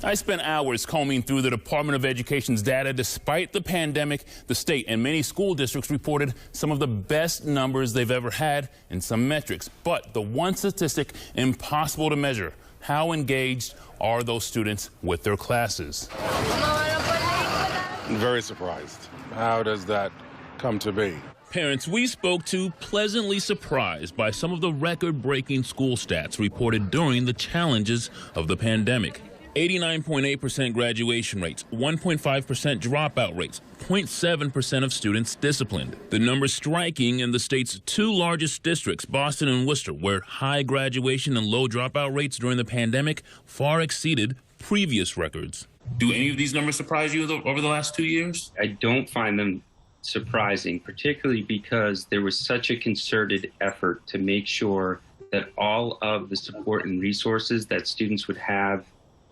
I spent hours combing through the Department of Education's data. Despite the pandemic, the state and many school districts reported some of the best numbers they've ever had in some metrics. But the one statistic impossible to measure: how engaged are those students with their classes? I'm very surprised. How does that come to be? Parents we spoke to pleasantly surprised by some of the record-breaking school stats reported during the challenges of the pandemic. 89.8% graduation rates, 1.5% dropout rates, 0.7% of students disciplined. The numbers striking in the state's two largest districts, Boston and Worcester, where high graduation and low dropout rates during the pandemic far exceeded previous records. Do any of these numbers surprise you over the last 2 years? I don't find them surprising, particularly because there was such a concerted effort to make sure that all of the support and resources that students would have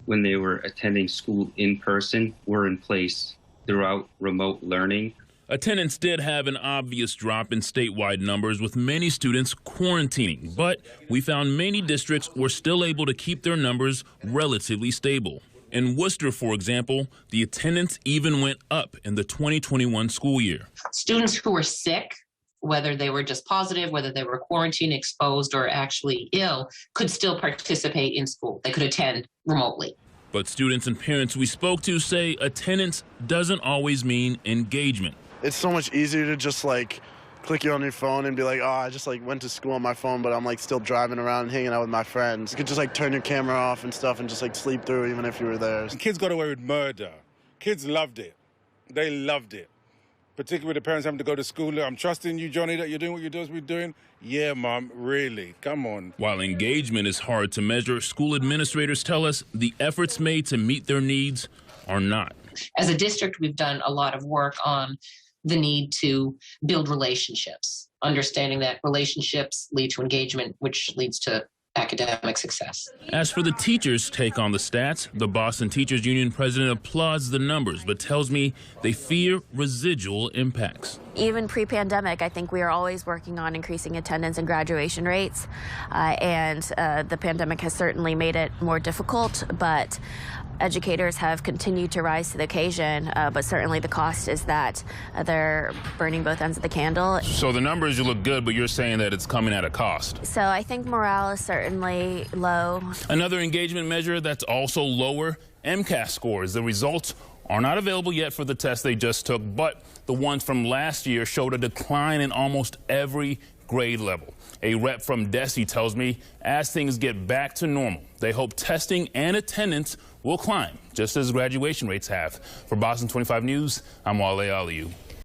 when they were attending school in person were in place throughout remote learning. Attendance did have an obvious drop in statewide numbers, with many students quarantining, but we found many districts were still able to keep their numbers relatively stable. In Worcester, for example, the attendance even went up in the 2021 school year. Students who were sick, whether they were just positive, whether they were quarantine exposed or actually ill, could still participate in school. They could attend remotely. But students and parents we spoke to say attendance doesn't always mean engagement. It's so much easier to just click you on your phone and be like, oh, I just went to school on my phone, but I'm still driving around and hanging out with my friends. You could just turn your camera off and stuff and just sleep through even if you were there. Kids got away with murder. Kids loved it. They loved it. Particularly with the parents having to go to school. I'm trusting you, Johnny, that you're doing what you're supposed to be doing. Yeah, Mom, really, come on. While engagement is hard to measure, school administrators tell us the efforts made to meet their needs are not. As a district, we've done a lot of work on the need to build relationships, understanding that relationships lead to engagement, which leads to academic success. As for the teachers' take on the stats, the Boston Teachers Union president applauds the numbers, but tells me they fear residual impacts. Even pre-pandemic, I think we are always working on increasing attendance and graduation rates, and the pandemic has certainly made it more difficult, but educators have continued to rise to the occasion, but certainly the cost is that they're burning both ends of the candle. So the numbers, you look good, but you're saying that it's coming at a cost. So I think morale is certainly low. Another engagement measure that's also lower, MCAS scores. The results are not available yet for the test they just took, but the ones from last year showed a decline in almost every grade level. A rep from DESE tells me as things get back to normal, they hope testing and attendance will climb, just as graduation rates have. For Boston 25 News, I'm Wale Aliyu.